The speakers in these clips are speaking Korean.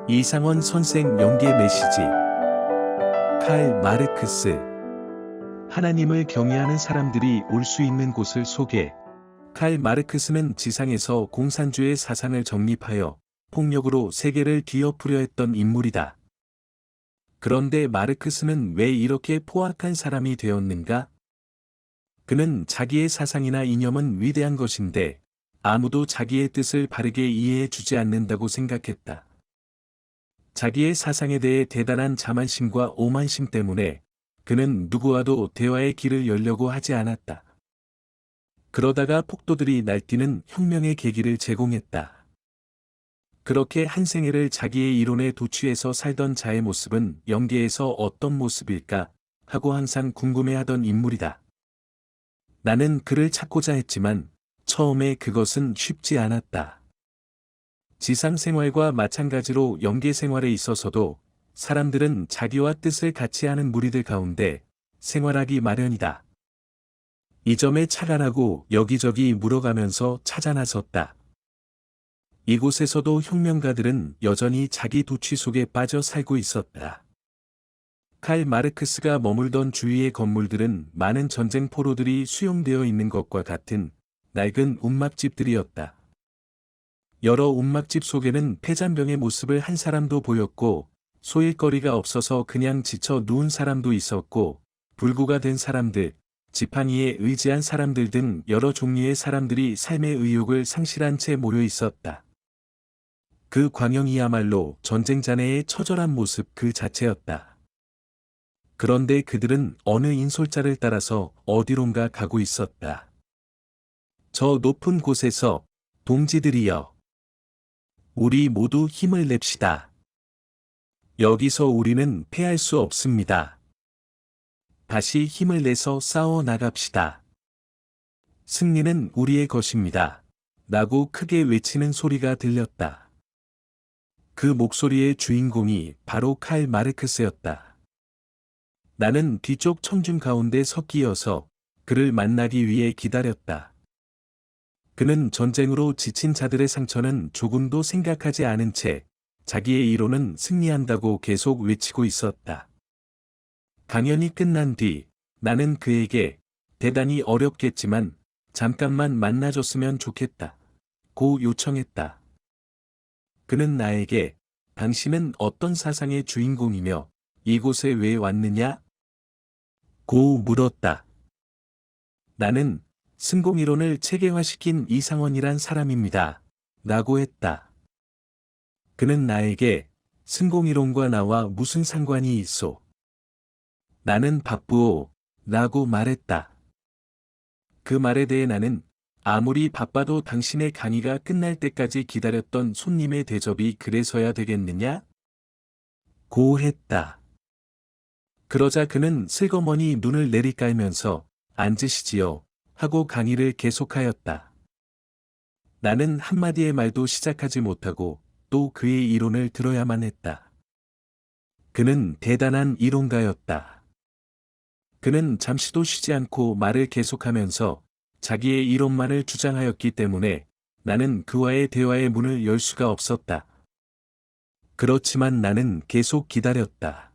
이상원 선생 연계 메시지. 칼 마르크스. 하나님을 경외하는 사람들이 올 수 있는 곳을 소개. 칼 마르크스는 지상에서 공산주의 사상을 정립하여 폭력으로 세계를 뒤엎으려 했던 인물이다. 그런데 마르크스는 왜 이렇게 포악한 사람이 되었는가? 그는 자기의 사상이나 이념은 위대한 것인데 아무도 자기의 뜻을 바르게 이해해 주지 않는다고 생각했다. 자기의 사상에 대해 대단한 자만심과 오만심 때문에 그는 누구와도 대화의 길을 열려고 하지 않았다. 그러다가 폭도들이 날뛰는 혁명의 계기를 제공했다. 그렇게 한 생애를 자기의 이론에 도취해서 살던 자의 모습은 영계에서 어떤 모습일까 하고 항상 궁금해하던 인물이다. 나는 그를 찾고자 했지만 처음에 그것은 쉽지 않았다. 지상 생활과 마찬가지로 영계 생활에 있어서도 사람들은 자기와 뜻을 같이 하는 무리들 가운데 생활하기 마련이다. 이 점에 착안하고 여기저기 물어가면서 찾아 나섰다. 이곳에서도 혁명가들은 여전히 자기 도취 속에 빠져 살고 있었다. 칼 마르크스가 머물던 주위의 건물들은 많은 전쟁 포로들이 수용되어 있는 것과 같은 낡은 움막집들이었다. 여러 움막집 속에는 폐잔병의 모습을 한 사람도 보였고, 소일거리가 없어서 그냥 지쳐 누운 사람도 있었고, 불구가 된 사람들, 지팡이에 의지한 사람들 등 여러 종류의 사람들이 삶의 의욕을 상실한 채 모여 있었다. 그 광경이야말로 전쟁 잔해의 처절한 모습 그 자체였다. 그런데 그들은 어느 인솔자를 따라서 어디론가 가고 있었다. 저 높은 곳에서, 동지들이여, 우리 모두 힘을 냅시다. 여기서 우리는 패할 수 없습니다. 다시 힘을 내서 싸워 나갑시다. 승리는 우리의 것입니다. 라고 크게 외치는 소리가 들렸다. 그 목소리의 주인공이 바로 칼 마르크스였다. 나는 뒤쪽 청중 가운데 섞이어서 그를 만나기 위해 기다렸다. 그는 전쟁으로 지친 자들의 상처는 조금도 생각하지 않은 채 자기의 이론은 승리한다고 계속 외치고 있었다. 강연이 끝난 뒤 나는 그에게 대단히 어렵겠지만 잠깐만 만나줬으면 좋겠다 고 요청했다. 그는 나에게 당신은 어떤 사상의 주인공이며 이곳에 왜 왔느냐? 고 물었다. 나는 승공이론을 체계화시킨 이상원이란 사람입니다. 라고 했다. 그는 나에게 승공이론과 나와 무슨 상관이 있소? 나는 바쁘오. 라고 말했다. 그 말에 대해 나는 아무리 바빠도 당신의 강의가 끝날 때까지 기다렸던 손님의 대접이 그래서야 되겠느냐? 고 했다. 그러자 그는 슬그머니 눈을 내리깔면서 앉으시지요. 하고 강의를 계속하였다. 나는 한마디의 말도 시작하지 못하고 또 그의 이론을 들어야만 했다. 그는 대단한 이론가였다. 그는 잠시도 쉬지 않고 말을 계속하면서 자기의 이론만을 주장하였기 때문에 나는 그와의 대화의 문을 열 수가 없었다. 그렇지만 나는 계속 기다렸다.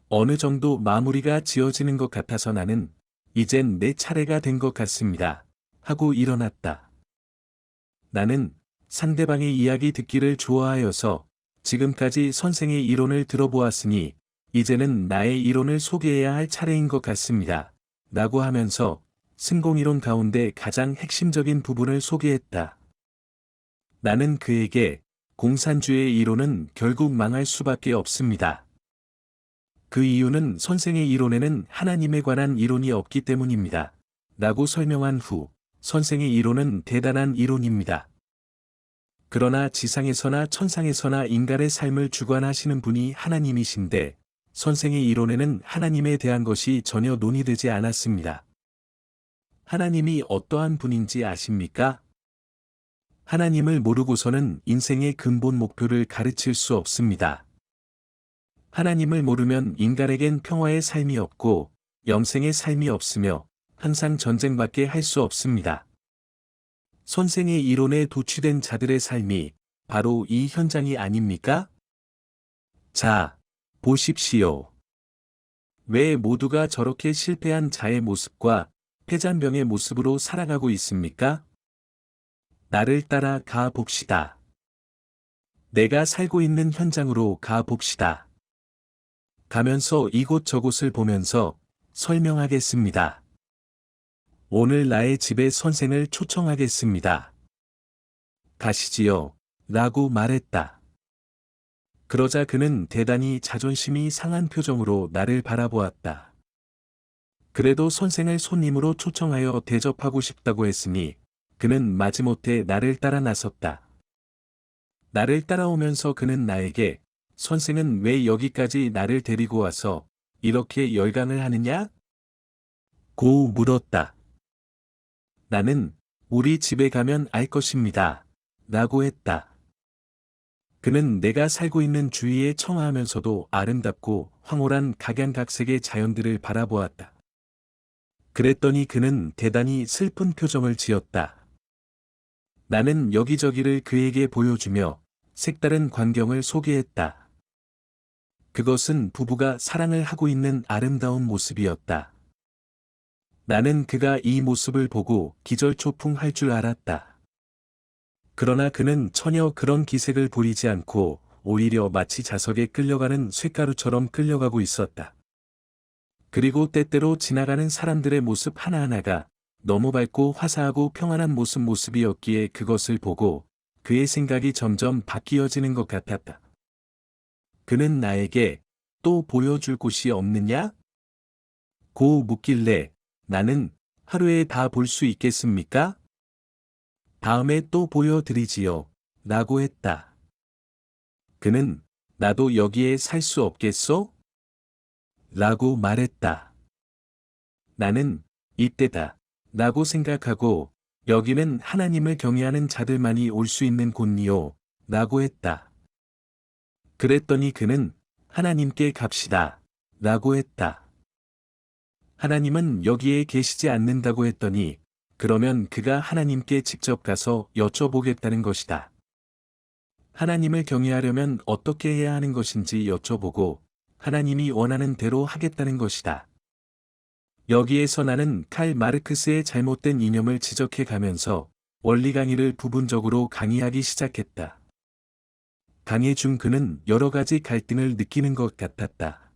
어느 정도 마무리가 지어지는 것 같아서 나는 이젠 내 차례가 된 것 같습니다. 하고 일어났다. 나는 상대방의 이야기 듣기를 좋아하여서 지금까지 선생의 이론을 들어보았으니 이제는 나의 이론을 소개해야 할 차례인 것 같습니다. 라고 하면서 승공이론 가운데 가장 핵심적인 부분을 소개했다. 나는 그에게 공산주의 이론은 결국 망할 수밖에 없습니다. 그 이유는 선생의 이론에는 하나님에 관한 이론이 없기 때문입니다. 라고 설명한 후 선생의 이론은 대단한 이론입니다. 그러나 지상에서나 천상에서나 인간의 삶을 주관하시는 분이 하나님이신데 선생의 이론에는 하나님에 대한 것이 전혀 논의되지 않았습니다. 하나님이 어떠한 분인지 아십니까? 하나님을 모르고서는 인생의 근본 목표를 가르칠 수 없습니다. 하나님을 모르면 인간에겐 평화의 삶이 없고 영생의 삶이 없으며 항상 전쟁밖에 할 수 없습니다. 선생의 이론에 도취된 자들의 삶이 바로 이 현장이 아닙니까? 자, 보십시오. 왜 모두가 저렇게 실패한 자의 모습과 패잔병의 모습으로 살아가고 있습니까? 나를 따라 가 봅시다. 내가 살고 있는 현장으로 가 봅시다. 가면서 이곳저곳을 보면서 설명하겠습니다. 오늘 나의 집에 선생을 초청하겠습니다. 가시지요. 라고 말했다. 그러자 그는 대단히 자존심이 상한 표정으로 나를 바라보았다. 그래도 선생을 손님으로 초청하여 대접하고 싶다고 했으니 그는 마지못해 나를 따라 나섰다. 나를 따라오면서 그는 나에게 선생은 왜 여기까지 나를 데리고 와서 이렇게 열강을 하느냐? 고 물었다. 나는 우리 집에 가면 알 것입니다. 라고 했다. 그는 내가 살고 있는 주위에 청아하면서도 아름답고 황홀한 각양각색의 자연들을 바라보았다. 그랬더니 그는 대단히 슬픈 표정을 지었다. 나는 여기저기를 그에게 보여주며 색다른 광경을 소개했다. 그것은 부부가 사랑을 하고 있는 아름다운 모습이었다. 나는 그가 이 모습을 보고 기절초풍할 줄 알았다. 그러나 그는 전혀 그런 기색을 부리지 않고 오히려 마치 자석에 끌려가는 쇳가루처럼 끌려가고 있었다. 그리고 때때로 지나가는 사람들의 모습 하나하나가 너무 밝고 화사하고 평안한 모습이었기에 그것을 보고 그의 생각이 점점 바뀌어지는 것 같았다. 그는 나에게 또 보여줄 곳이 없느냐? 고 묻길래 나는 하루에 다 볼 수 있겠습니까? 다음에 또 보여드리지요. 라고 했다. 그는 나도 여기에 살 수 없겠소? 라고 말했다. 나는 이때다. 라고 생각하고 여기는 하나님을 경외하는 자들만이 올 수 있는 곳이요. 라고 했다. 그랬더니 그는 하나님께 갑시다. 라고 했다. 하나님은 여기에 계시지 않는다고 했더니 그러면 그가 하나님께 직접 가서 여쭤보겠다는 것이다. 하나님을 경외하려면 어떻게 해야 하는 것인지 여쭤보고 하나님이 원하는 대로 하겠다는 것이다. 여기에서 나는 칼 마르크스의 잘못된 이념을 지적해 가면서 원리 강의를 부분적으로 강의하기 시작했다. 강의 중 그는 여러 가지 갈등을 느끼는 것 같았다.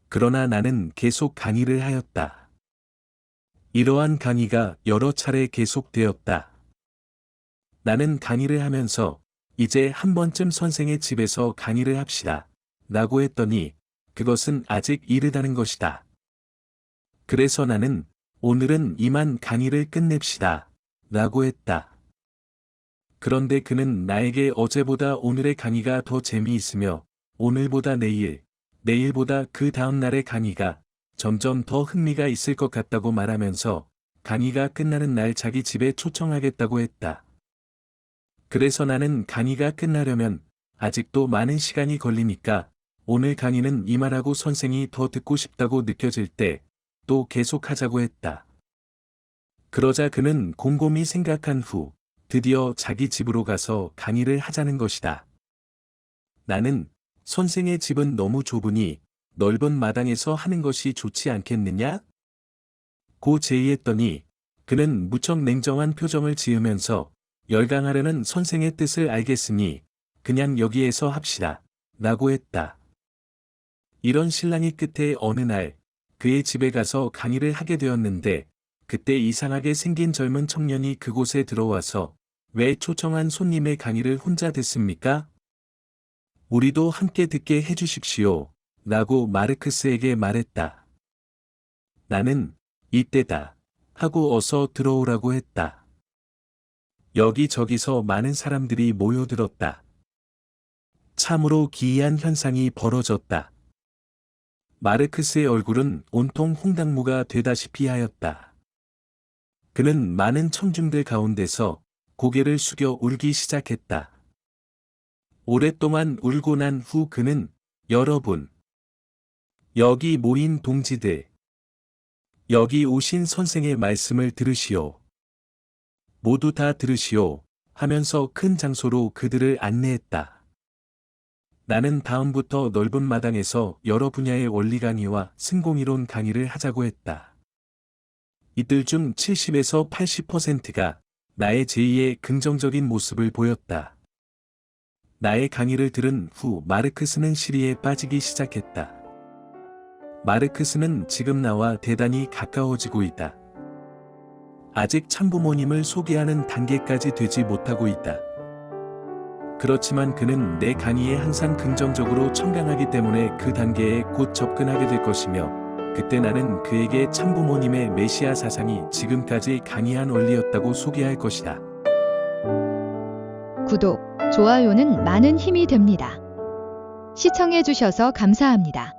그러나 나는 계속 강의를 하였다. 이러한 강의가 여러 차례 계속되었다. 나는 강의를 하면서 이제 한 번쯤 선생의 집에서 강의를 합시다. 라고 했더니 그것은 아직 이르다는 것이다. 그래서 나는 오늘은 이만 강의를 끝냅시다. 라고 했다. 그런데 그는 나에게 어제보다 오늘의 강의가 더 재미있으며 오늘보다 내일, 내일보다 그 다음 날의 강의가 점점 더 흥미가 있을 것 같다고 말하면서 강의가 끝나는 날 자기 집에 초청하겠다고 했다. 그래서 나는 강의가 끝나려면 아직도 많은 시간이 걸리니까 오늘 강의는 이만하고 선생이 더 듣고 싶다고 느껴질 때 또 계속하자고 했다. 그러자 그는 곰곰이 생각한 후 드디어 자기 집으로 가서 강의를 하자는 것이다. 나는 선생의 집은 너무 좁으니 넓은 마당에서 하는 것이 좋지 않겠느냐? 고 제의했더니 그는 무척 냉정한 표정을 지으면서 열강하려는 선생의 뜻을 알겠으니 그냥 여기에서 합시다. 라고 했다. 이런 실랑이 끝에 어느 날 그의 집에 가서 강의를 하게 되었는데 그때 이상하게 생긴 젊은 청년이 그곳에 들어와서 왜 초청한 손님의 강의를 혼자 듣습니까? 우리도 함께 듣게 해주십시오. 라고 마르크스에게 말했다. 나는 이때다. 하고 어서 들어오라고 했다. 여기저기서 많은 사람들이 모여들었다. 참으로 기이한 현상이 벌어졌다. 마르크스의 얼굴은 온통 홍당무가 되다시피 하였다. 그는 많은 청중들 가운데서 고개를 숙여 울기 시작했다. 오랫동안 울고 난 후 그는 여러분, 여기 모인 동지들, 여기 오신 선생의 말씀을 들으시오. 모두 다 들으시오. 하면서 큰 장소로 그들을 안내했다. 나는 다음부터 넓은 마당에서 여러 분야의 원리 강의와 승공이론 강의를 하자고 했다. 이들 중 70에서 80%가 나의 제2의 긍정적인 모습을 보였다. 나의 강의를 들은 후 마르크스는 시리에 빠지기 시작했다. 마르크스는 지금 나와 대단히 가까워지고 있다. 아직 참부모님을 소개하는 단계까지 되지 못하고 있다. 그렇지만 그는 내 강의에 항상 긍정적으로 청량하기 때문에 그 단계에 곧 접근하게 될 것이며, 그때 나는 그에게 참부모님의 메시아 사상이 지금까지 강의한 원리였다고 소개할 것이다. 구독, 좋아요는 많은 힘이 됩니다. 시청해주셔서 감사합니다.